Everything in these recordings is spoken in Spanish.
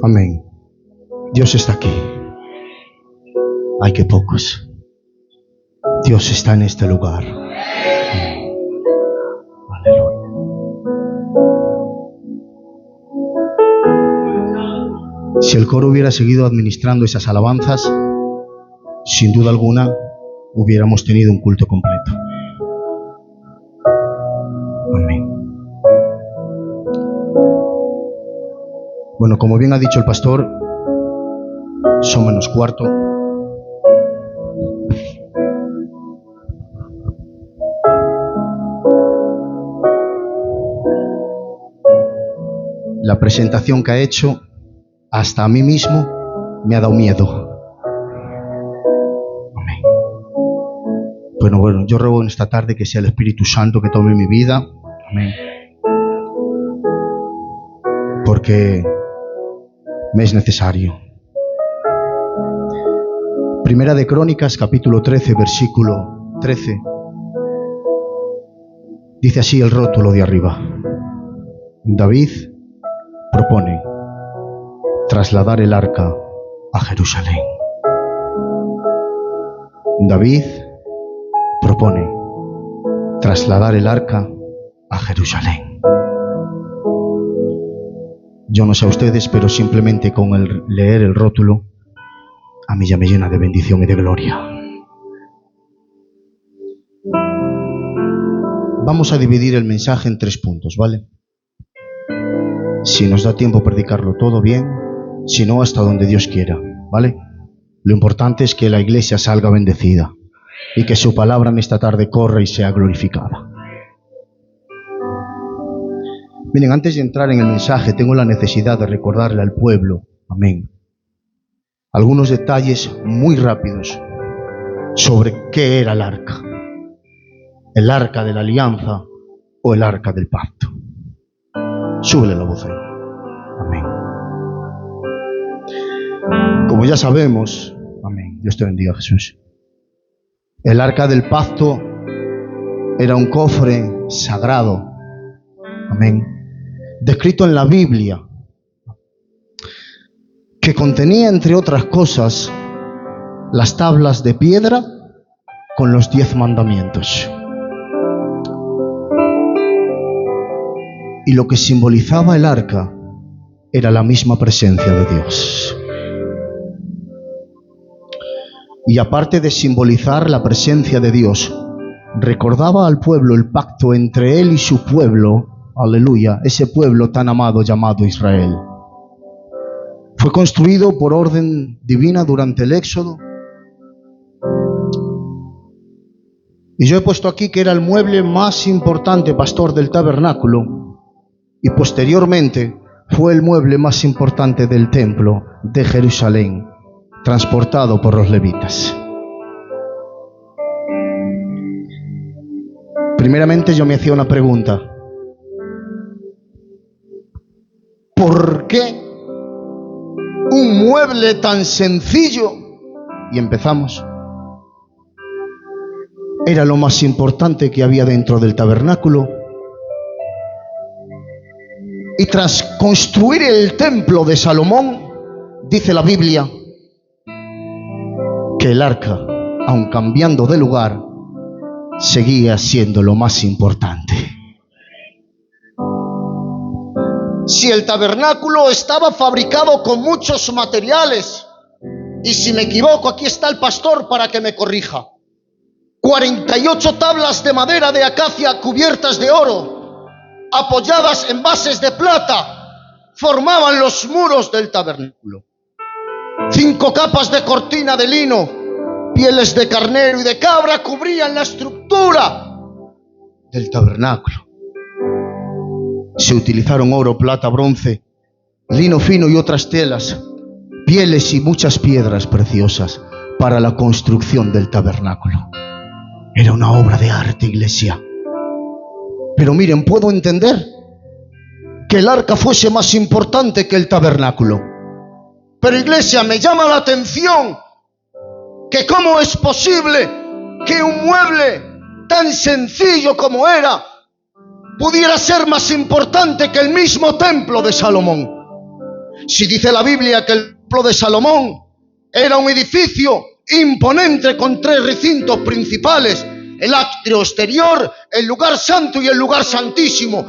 Amén. Dios está aquí. Hay que pocos. Dios está en este lugar. Aleluya. Si el coro hubiera seguido administrando esas alabanzas, sin duda alguna hubiéramos tenido un culto completo. Amén. Bueno, como bien ha dicho el pastor, son menos cuarto. La presentación que ha hecho, hasta a mí mismo, me ha dado miedo. Amén. Bueno, yo ruego en esta tarde que sea el Espíritu Santo que tome mi vida. Amén. Porque me es necesario. Primera de Crónicas, capítulo 13, versículo 13. Dice así el rótulo de arriba. David propone trasladar el arca a Jerusalén. David propone trasladar el arca a Jerusalén. Yo no sé a ustedes, pero simplemente con el leer el rótulo, a mí ya me llena de bendición y de gloria. Vamos a dividir el mensaje en 3 puntos, ¿vale? Si nos da tiempo predicarlo todo bien, si no, hasta donde Dios quiera, ¿vale? Lo importante es que la iglesia salga bendecida y que su palabra en esta tarde corra y sea glorificada. Miren, antes de entrar en el mensaje, tengo la necesidad de recordarle al pueblo, amén, algunos detalles muy rápidos sobre qué era el arca de la alianza o el arca del pacto. Súbele la voz ahí. Amén. Como ya sabemos, amén, Dios te bendiga, Jesús. El arca del pacto era un cofre sagrado, amén, descrito en la Biblia, que contenía, entre otras cosas, las tablas de piedra con los 10 mandamientos. Y lo que simbolizaba el arca era la misma presencia de Dios. Y aparte de simbolizar la presencia de Dios, recordaba al pueblo el pacto entre él y su pueblo, aleluya, ese pueblo tan amado llamado Israel. Fue construido por orden divina durante el Éxodo. Y yo he puesto aquí que era el mueble más importante, pastor, del tabernáculo. Y posteriormente fue el mueble más importante del templo de Jerusalén, transportado por los levitas. Primeramente yo me hacía una pregunta. ¿Por qué un mueble tan sencillo? Y empezamos. Era lo más importante que había dentro del tabernáculo. Y tras construir el templo de Salomón, dice la Biblia, que el arca, aun cambiando de lugar, seguía siendo lo más importante. Si el tabernáculo estaba fabricado con muchos materiales, y si me equivoco, aquí está el pastor para que me corrija, 48 tablas de madera de acacia cubiertas de oro, apoyadas en bases de plata, formaban los muros del tabernáculo. 5 capas de cortina de lino, pieles de carnero y de cabra cubrían la estructura del tabernáculo. Se utilizaron oro, plata, bronce, lino fino y otras telas, pieles y muchas piedras preciosas para la construcción del tabernáculo. Era una obra de arte, iglesia. Pero miren, puedo entender que el arca fuese más importante que el tabernáculo. Pero, iglesia, me llama la atención que cómo es posible que un mueble tan sencillo como era pudiera ser más importante que el mismo templo de Salomón. Si dice la Biblia que el templo de Salomón era un edificio imponente con 3 recintos principales, el atrio exterior, el lugar santo y el lugar santísimo.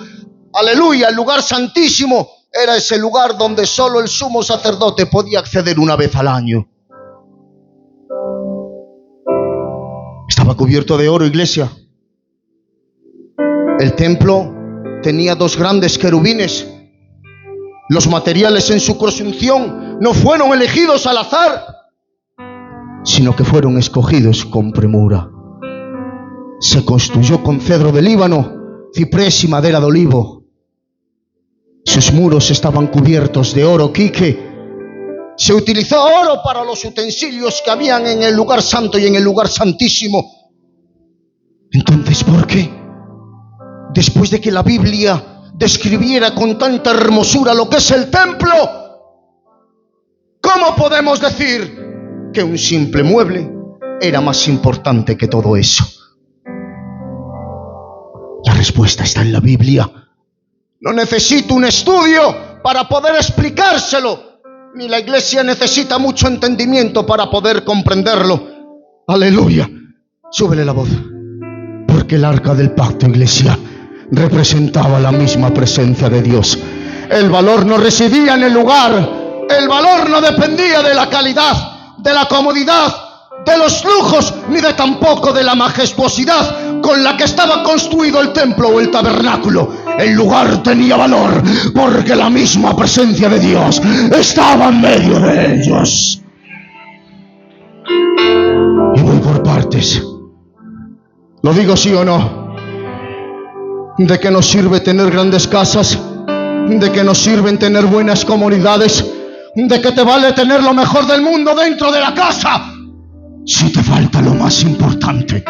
Aleluya, el lugar santísimo era ese lugar donde solo el sumo sacerdote podía acceder una vez al año. Estaba cubierto de oro, iglesia. El templo tenía 2 grandes querubines. Los materiales en su construcción no fueron elegidos al azar, sino que fueron escogidos con premura. Se construyó con cedro de Líbano, ciprés y madera de olivo. Sus muros estaban cubiertos de oro quique. Se utilizó oro para los utensilios que habían en el lugar santo y en el lugar santísimo. Entonces, ¿por qué? Después de que la Biblia describiera con tanta hermosura lo que es el templo, ¿cómo podemos decir que un simple mueble era más importante que todo eso? La respuesta está en la Biblia. No necesito un estudio para poder explicárselo, ni la iglesia necesita mucho entendimiento para poder comprenderlo. Aleluya. Súbele la voz. Porque el arca del pacto, iglesia, representaba la misma presencia de Dios. El valor no residía en el lugar. El valor no dependía de la calidad, de la comodidad, de los lujos, ni de tampoco de la majestuosidad con la que estaba construido el templo o el tabernáculo. El lugar tenía valor porque la misma presencia de Dios estaba en medio de ellos. Y voy por partes. ¿Lo digo sí o no? ¿De qué nos sirve tener grandes casas? ¿De qué nos sirven tener buenas comunidades? ¿De qué te vale tener lo mejor del mundo dentro de la casa si te falta lo más importante?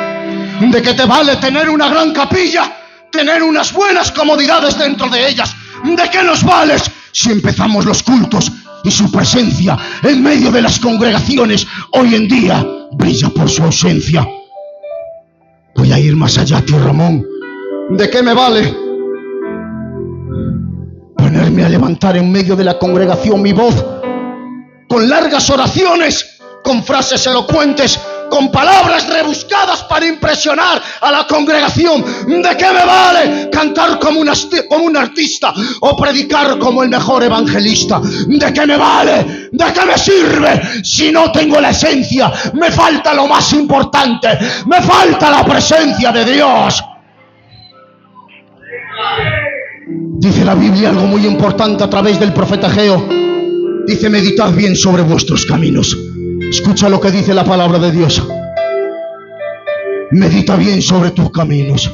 ¿De qué te vale tener una gran capilla, tener unas buenas comodidades dentro de ellas? ¿De qué nos vale si empezamos los cultos y su presencia en medio de las congregaciones hoy en día brilla por su ausencia? Voy a ir más allá, tío Ramón. ¿De qué me vale ponerme a levantar en medio de la congregación mi voz con largas oraciones, con frases elocuentes, con palabras rebuscadas para impresionar a la congregación? ¿De qué me vale cantar como un artista o predicar como el mejor evangelista? ¿De qué me vale? ¿De qué me sirve si no tengo la esencia? Me falta lo más importante, me falta la presencia de Dios. Dice la Biblia algo muy importante a través del profeta Ageo. Dice: meditad bien sobre vuestros caminos. Escucha lo que dice la palabra de Dios. Medita bien sobre tus caminos.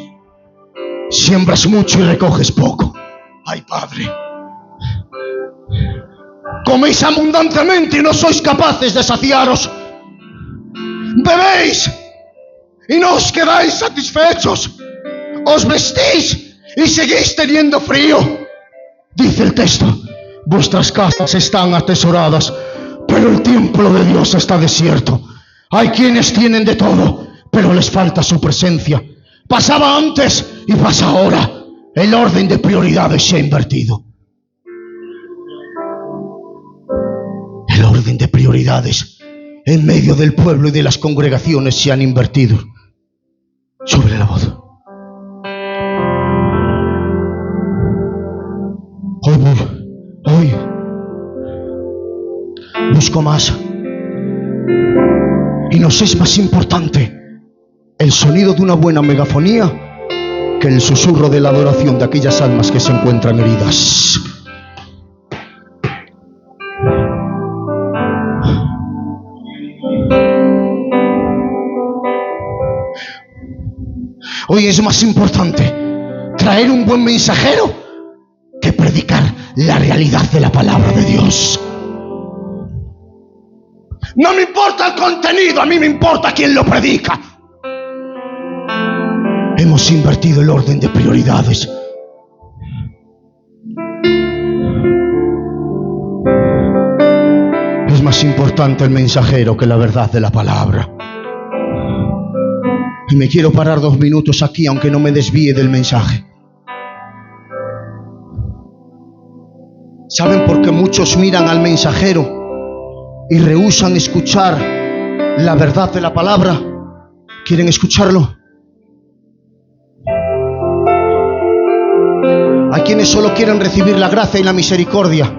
Siembras mucho y recoges poco. Ay, Padre. Coméis abundantemente y no sois capaces de saciaros. Bebéis y no os quedáis satisfechos. Os vestís y seguís teniendo frío. Dice el texto: vuestras casas están atesoradas, pero el templo de Dios está desierto. Hay quienes tienen de todo, pero les falta su presencia. Pasaba antes y pasa ahora. El orden de prioridades se ha invertido. El orden de prioridades en medio del pueblo y de las congregaciones se han invertido. Súbele la voz. Hoy busco más. Y nos es más importante el sonido de una buena megafonía que el susurro de la adoración de aquellas almas que se encuentran heridas. Hoy es más importante traer un buen mensajero que predicar la realidad de la palabra de Dios. No me importa el contenido, a mí me importa quién lo predica. Hemos invertido el orden de prioridades. Es más importante el mensajero que la verdad de la palabra. Y me quiero parar 2 minutos aquí, aunque no me desvíe del mensaje. ¿Saben por qué muchos miran al mensajero y rehúsan escuchar la verdad de la palabra? ¿Quieren escucharlo? Hay quienes solo quieren recibir la gracia y la misericordia,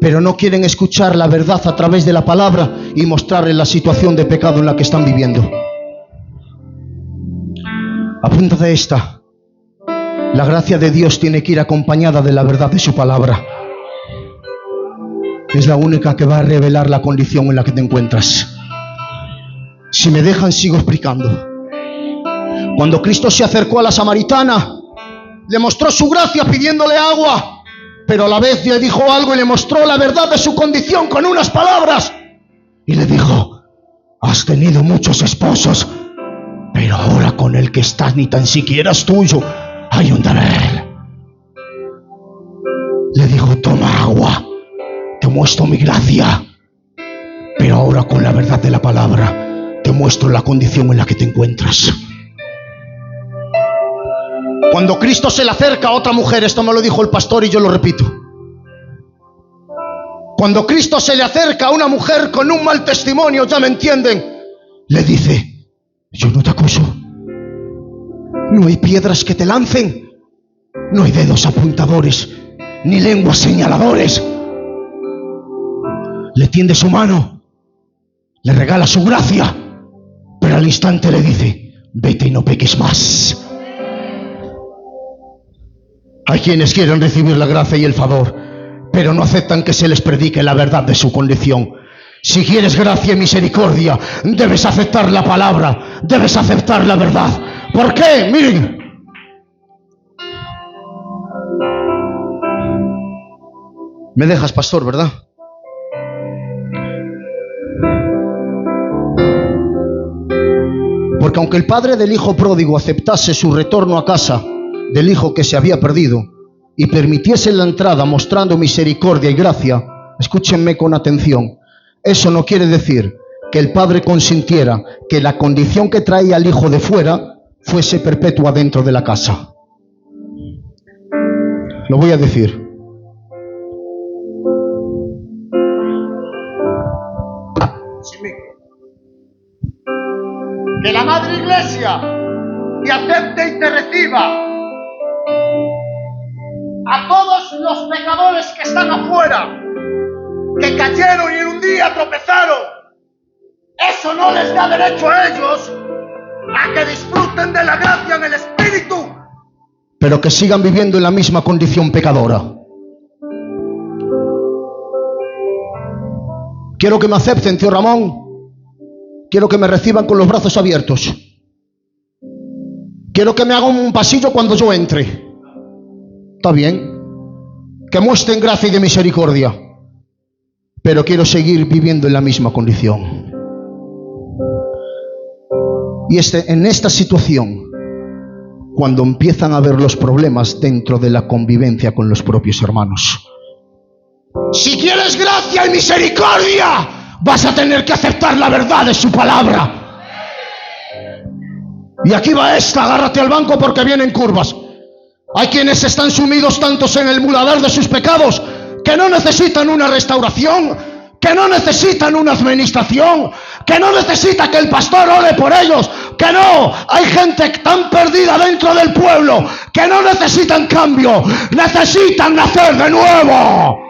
pero no quieren escuchar la verdad a través de la palabra y mostrarles la situación de pecado en la que están viviendo. Apúntate esta: la gracia de Dios tiene que ir acompañada de la verdad de su palabra. Es la única que va a revelar la condición en la que te encuentras. Si me dejan, sigo explicando. Cuando Cristo se acercó a la samaritana, le mostró su gracia pidiéndole agua, pero a la vez le dijo algo y le mostró la verdad de su condición con unas palabras. Y le dijo: has tenido muchos esposos, pero ahora con el que estás ni tan siquiera es tuyo. Hay un deber. Le dijo: toma agua, te muestro mi gracia, pero ahora con la verdad de la palabra te muestro la condición en la que te encuentras. Cuando Cristo se le acerca a otra mujer, esto me lo dijo el pastor y yo lo repito. Cuando Cristo se le acerca a una mujer con un mal testimonio, ya me entienden, le dice: yo no te acuso. No hay piedras que te lancen, no hay dedos apuntadores, ni lenguas señaladores. Le tiende su mano, le regala su gracia, pero al instante le dice: vete y no peques más. Hay quienes quieren recibir la gracia y el favor, pero no aceptan que se les predique la verdad de su condición. Si quieres gracia y misericordia, debes aceptar la palabra, debes aceptar la verdad. ¿Por qué? Miren. ¿Me dejas, pastor, verdad? Porque aunque el padre del hijo pródigo aceptase su retorno a casa del hijo que se había perdido y permitiese la entrada mostrando misericordia y gracia, escúchenme con atención, eso no quiere decir que el padre consintiera que la condición que traía al hijo de fuera fuese perpetua dentro de la casa. Lo voy a decir. Que la Madre Iglesia te acepte y te reciba a todos los pecadores que están afuera, que cayeron y en un día tropezaron. Eso no les da derecho a ellos a que disfruten de la gracia en el Espíritu, pero que sigan viviendo en la misma condición pecadora. Quiero que me acepten, tío Ramón. Quiero que me reciban con los brazos abiertos. Quiero que me hagan un pasillo cuando yo entre. Está bien, que muestren gracia y de misericordia, pero quiero seguir viviendo en la misma condición. Y en esta situación, cuando empiezan a ver los problemas dentro de la convivencia con los propios hermanos. Si quieres gracia y misericordia, vas a tener que aceptar la verdad de su palabra. Y aquí va esta: agárrate al banco porque vienen curvas. Hay quienes están sumidos tantos en el muladar de sus pecados que no necesitan una restauración, que no necesitan una administración, que no necesita que el pastor ore por ellos, que no. Hay gente tan perdida dentro del pueblo que no necesitan cambio, necesitan nacer de nuevo.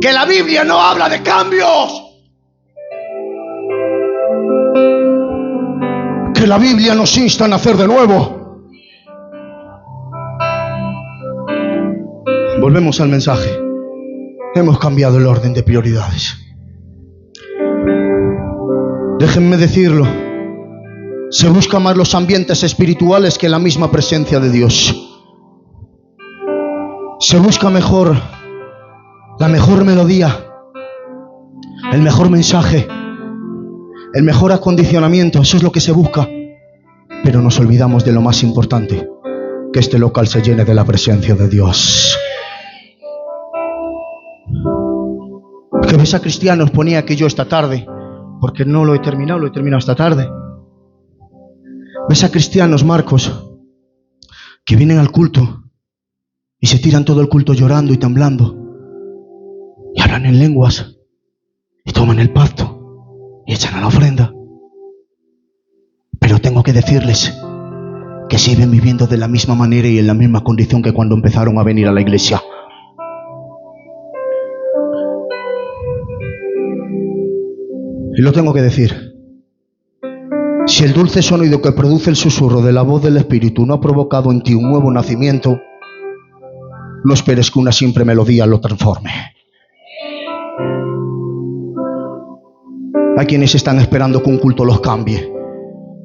Que la Biblia no habla de cambios. Que la Biblia nos insta a nacer de nuevo. Volvemos al mensaje. Hemos cambiado el orden de prioridades. Déjenme decirlo. Se buscan más los ambientes espirituales que la misma presencia de Dios. Se busca mejor, la mejor melodía, el mejor mensaje, el mejor acondicionamiento. Eso es lo que se busca. Pero nos olvidamos de lo más importante: que este local se llene de la presencia de Dios. Que Mesa Cristianos ponía que yo esta tarde, porque no lo he terminado esta tarde, Ves a cristianos, Marcos, que vienen al culto y se tiran todo el culto llorando y temblando y hablan en lenguas y toman el pacto y echan a la ofrenda. Pero tengo que decirles que siguen viviendo de la misma manera y en la misma condición que cuando empezaron a venir a la iglesia. Y lo tengo que decir. Si el dulce sonido que produce el susurro de la voz del Espíritu no ha provocado en ti un nuevo nacimiento, no esperes que una simple melodía lo transforme. Hay quienes están esperando que un culto los cambie.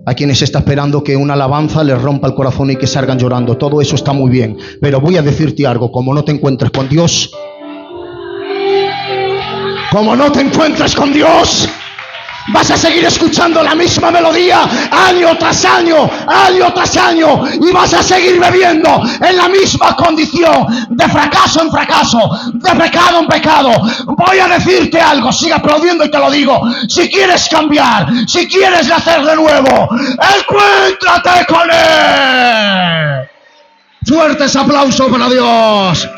Hay quienes están esperando que una alabanza les rompa el corazón y que salgan llorando. Todo eso está muy bien, pero voy a decirte algo. Como no te encuentres con Dios, vas a seguir escuchando la misma melodía año tras año, y vas a seguir bebiendo en la misma condición, de fracaso en fracaso, de pecado en pecado. Voy a decirte algo, sigue aplaudiendo y te lo digo. Si quieres cambiar, si quieres nacer de nuevo, encuéntrate con Él. Fuertes aplausos para Dios.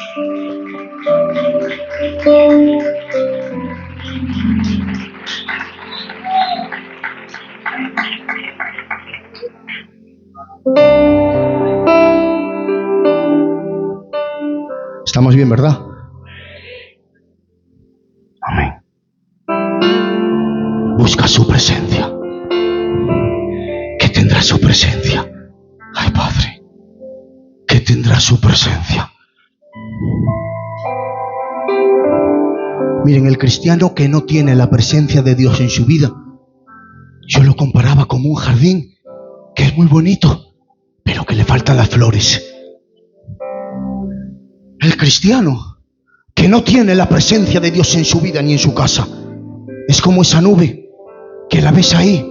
Estamos bien, ¿verdad? Amén. Busca su presencia. ¿Qué tendrá su presencia? Ay, Padre, ¿qué tendrá su presencia? Miren, el cristiano que no tiene la presencia de Dios en su vida, yo lo comparaba como un jardín que es muy bonito, pero que le faltan las flores. El cristiano que no tiene la presencia de Dios en su vida ni en su casa es como esa nube que la ves ahí,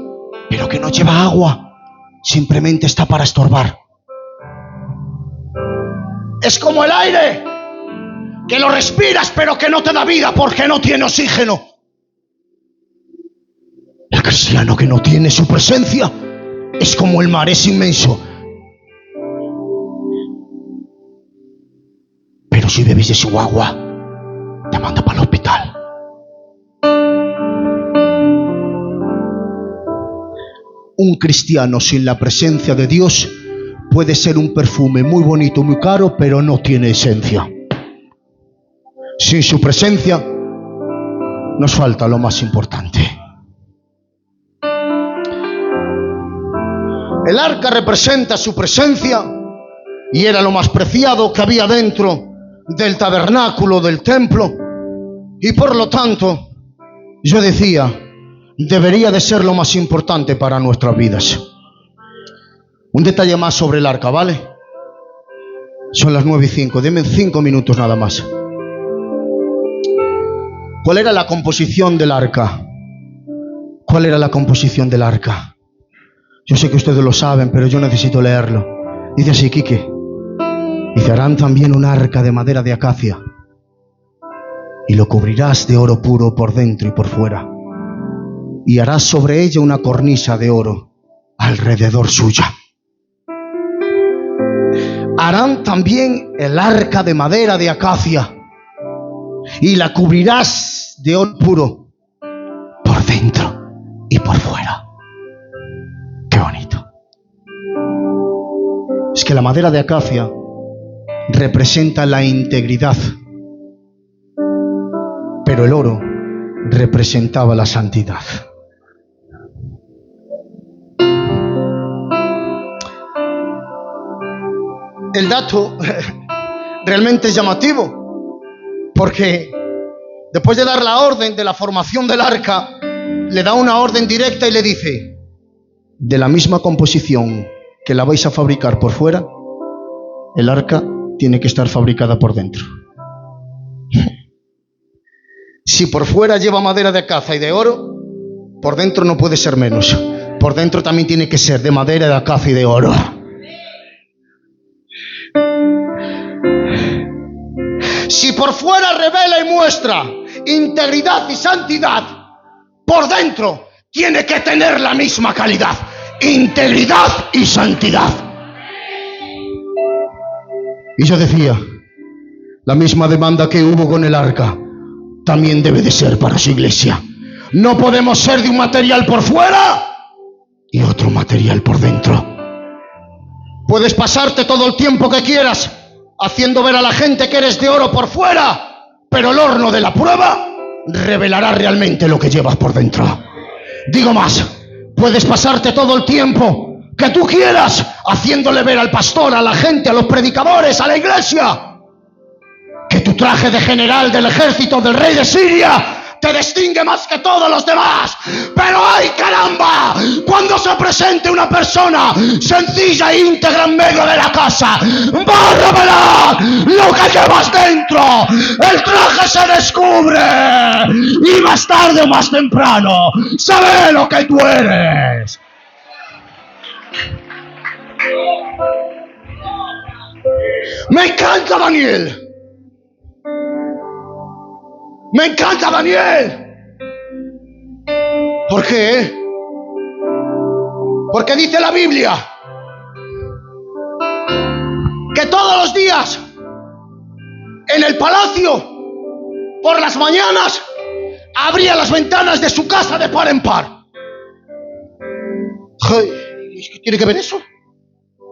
pero que no lleva agua, simplemente está para estorbar. Es como el aire que lo respiras pero que no te da vida porque no tiene oxígeno. El cristiano que no tiene su presencia es como el mar, es inmenso. Pero si bebes de su agua, te manda para el hospital. Un cristiano sin la presencia de Dios puede ser un perfume muy bonito, muy caro, pero no tiene esencia. Sin su presencia nos falta lo más importante. El arca representa su presencia y era lo más preciado que había dentro del tabernáculo del templo, y por lo tanto yo decía, debería de ser lo más importante para nuestras vidas. Un detalle más sobre el arca, ¿vale? Son las 9:05, denme 5 minutos nada más. ¿Cuál era la composición del arca? ¿Cuál era la composición del arca? Yo sé que ustedes lo saben, pero yo necesito leerlo. Dice así, Quique. Dice, harán también un arca de madera de acacia y lo cubrirás de oro puro por dentro y por fuera, y harás sobre ella una cornisa de oro alrededor suya. Harán también el arca de madera de acacia y la cubrirás de oro puro por dentro y por fuera. Qué bonito. Es que la madera de acacia representa la integridad, pero el oro representaba la santidad. El dato realmente es llamativo, porque después de dar la orden de la formación del arca, le da una orden directa y le dice, de la misma composición que la vais a fabricar por fuera, el arca tiene que estar fabricada por dentro. Si por fuera lleva madera de acacia y de oro, por dentro no puede ser menos. Por dentro también tiene que ser de madera de acacia y de oro. Si por fuera revela y muestra integridad y santidad, por dentro tiene que tener la misma calidad. integridad y santidad. Y yo decía, la misma demanda que hubo con el arca también debe de ser para su iglesia. No podemos ser de un material por fuera y otro material por dentro. Puedes pasarte todo el tiempo que quieras haciendo ver a la gente que eres de oro por fuera, pero el horno de la prueba revelará realmente lo que llevas por dentro. Digo más, puedes pasarte todo el tiempo que tú quieras haciéndole ver al pastor, a la gente, a los predicadores, a la iglesia, que tu traje de general del ejército del rey de Siria te distingue más que todos los demás. Pero ¡ay, caramba! Cuando se presente una persona sencilla e íntegra en medio de la casa, va a revelar lo que llevas dentro. El traje se descubre y más tarde o más temprano se ve lo que tú eres. Me encanta Daniel. Me encanta Daniel. ¿Por qué? Porque dice la Biblia que todos los días en el palacio, por las mañanas, abría las ventanas de su casa de par en par. ¿Qué tiene que ver eso?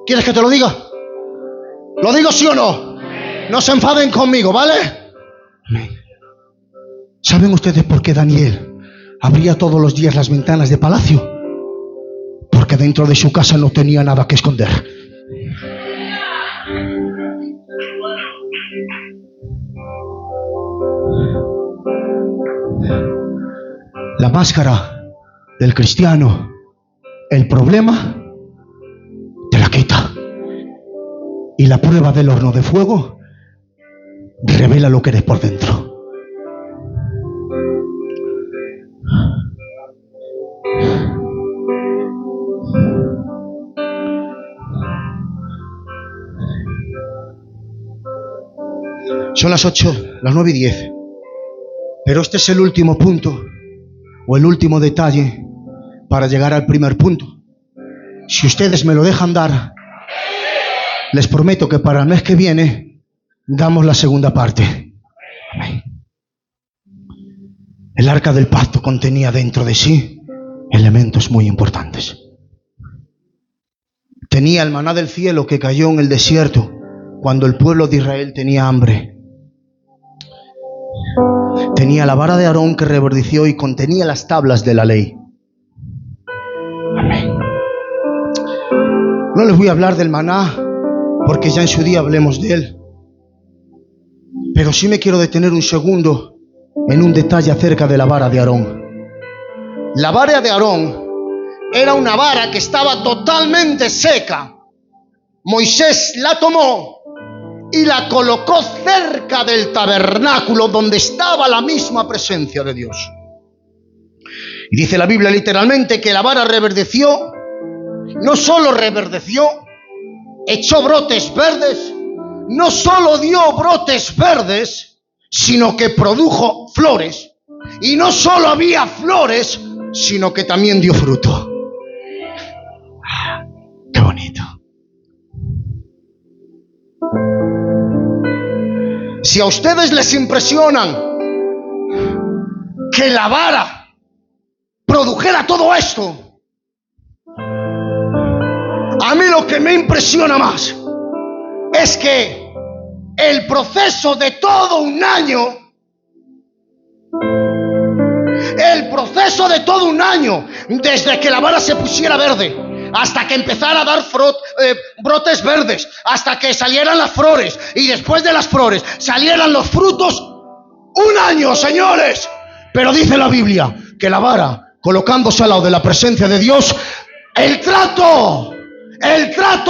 ¿Quieres que te lo diga? ¿Lo digo sí o no? No se enfaden conmigo, ¿vale? ¿Saben ustedes por qué Daniel abría todos los días las ventanas de palacio? Porque dentro de su casa no tenía nada que esconder. La máscara del cristiano, el problema, te la quita. Y la prueba del horno de fuego revela lo que eres por dentro. Son las 8, las 9 y 10. Pero este es el último punto, o el último detalle, para llegar al primer punto. Si ustedes me lo dejan dar, les prometo que para el mes que viene damos la segunda parte. Amén. El arca del pacto contenía dentro de sí elementos muy importantes. Tenía el maná del cielo que cayó en el desierto cuando el pueblo de Israel tenía hambre. Tenía la vara de Aarón que reverdeció y contenía las tablas de la ley. Amén. No les voy a hablar del maná porque ya en su día hablemos de él. Pero sí me quiero detener un segundo en un detalle acerca de la vara de Aarón. La vara de Aarón era una vara que estaba totalmente seca. Moisés la tomó y la colocó cerca del tabernáculo donde estaba la misma presencia de Dios. Y dice la Biblia literalmente que la vara reverdeció. No solo reverdeció, echó brotes verdes. No solo dio brotes verdes, sino que produjo flores. Y no solo había flores, sino que también dio fruto. ¡Qué bonito! Si a ustedes les impresionan que la vara produjera todo esto, a mí lo que me impresiona más es que el proceso de todo un año, desde que la vara se pusiera verde hasta que empezara a dar brotes verdes, hasta que salieran las flores y después de las flores salieran los frutos, un año, señores. Pero dice la Biblia que la vara, colocándose al lado de la presencia de Dios, el trato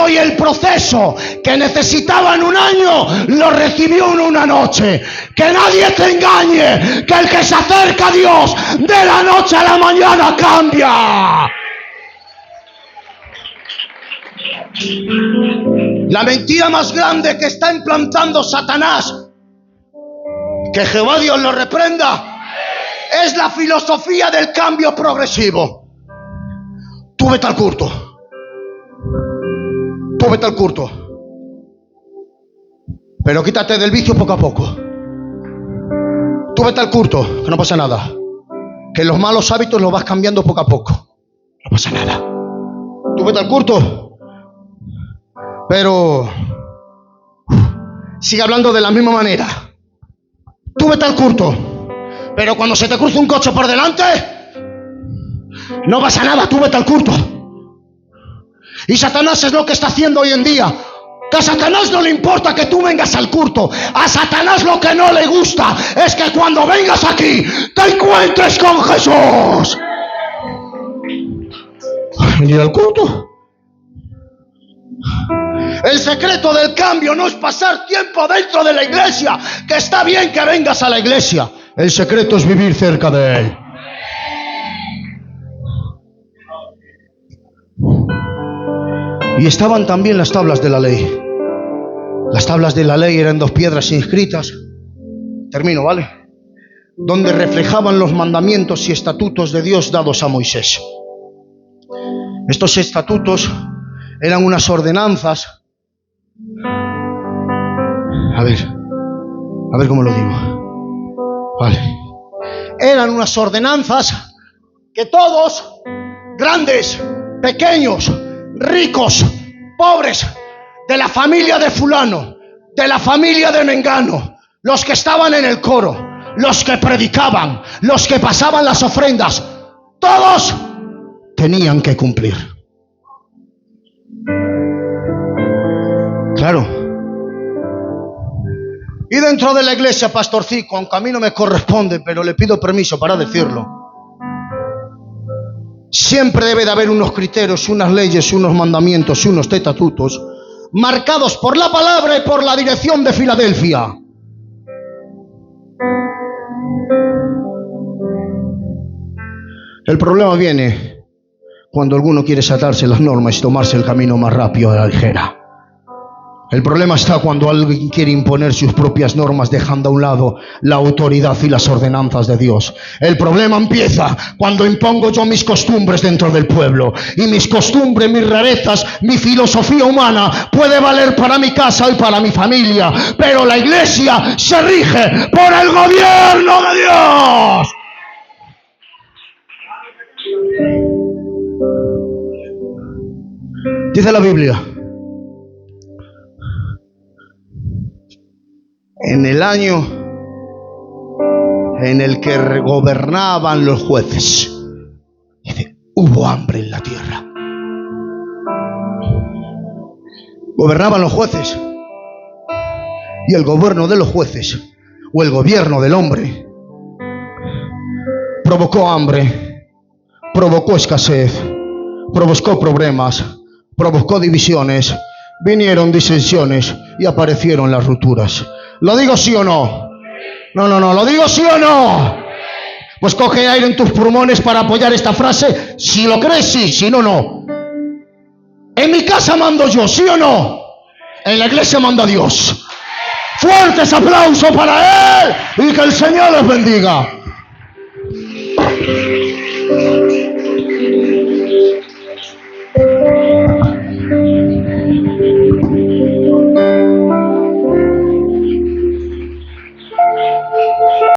y el proceso que necesitaba en un año lo recibió en una noche. Que nadie te engañe, que el que se acerca a Dios de la noche a la mañana cambia. La mentira más grande que está implantando Satanás, que Jehová Dios lo reprenda, es la filosofía del cambio progresivo. Tú vete al culto, Tú vete al culto, pero quítate del vicio poco a poco. Tú vete al culto, que no pasa nada. Que los malos hábitos los vas cambiando poco a poco. No pasa nada. Tú vete al culto, pero sigue hablando de la misma manera. Tú vete al culto, pero cuando se te cruza un coche por delante, no pasa nada, tú vete al culto. Y Satanás es lo que está haciendo hoy en día. Que a Satanás no le importa que tú vengas al culto. A Satanás lo que no le gusta es que cuando vengas aquí te encuentres con Jesús. Venir al culto. El secreto del cambio no es pasar tiempo dentro de la iglesia, que está bien que vengas a la iglesia. El secreto es vivir cerca de Él. Y estaban también las tablas de la ley. Las tablas de la ley eran 2 piedras inscritas. Termino, ¿vale? Donde reflejaban los mandamientos y estatutos de Dios dados a Moisés. Estos estatutos eran unas ordenanzas. A ver cómo lo digo. Vale. Eran unas ordenanzas que todos, grandes, pequeños, ricos, pobres, de la familia de fulano, de la familia de mengano, los que estaban en el coro, los que predicaban, los que pasaban las ofrendas, todos tenían que cumplir. Claro. Y dentro de la iglesia, pastorcico, aunque a mí no me corresponde, pero le pido permiso para decirlo, siempre debe de haber unos criterios, unas leyes, unos mandamientos, unos estatutos marcados por la palabra y por la dirección de Filadelfia. El problema viene cuando alguno quiere saltarse las normas y tomarse el camino más rápido de la ligera. El problema está cuando alguien quiere imponer sus propias normas dejando a un lado la autoridad y las ordenanzas de Dios. El problema empieza cuando impongo yo mis costumbres dentro del pueblo. Y mis costumbres, mis rarezas, mi filosofía humana puede valer para mi casa y para mi familia. Pero la iglesia se rige por el gobierno de Dios. Dice la Biblia, en el año en el que gobernaban los jueces, dice, hubo hambre en la tierra. Gobernaban los jueces. Y el gobierno de los jueces, o el gobierno del hombre, provocó hambre, provocó escasez, provocó problemas, provocó divisiones, vinieron disensiones y aparecieron las rupturas. ¿Lo digo sí o no? No, ¿lo digo sí o no? Pues coge aire en tus pulmones para apoyar esta frase. Si lo crees, sí, si no, no. En mi casa mando yo, ¿sí o no? En la iglesia manda Dios. Fuertes aplausos para Él y que el Señor les bendiga.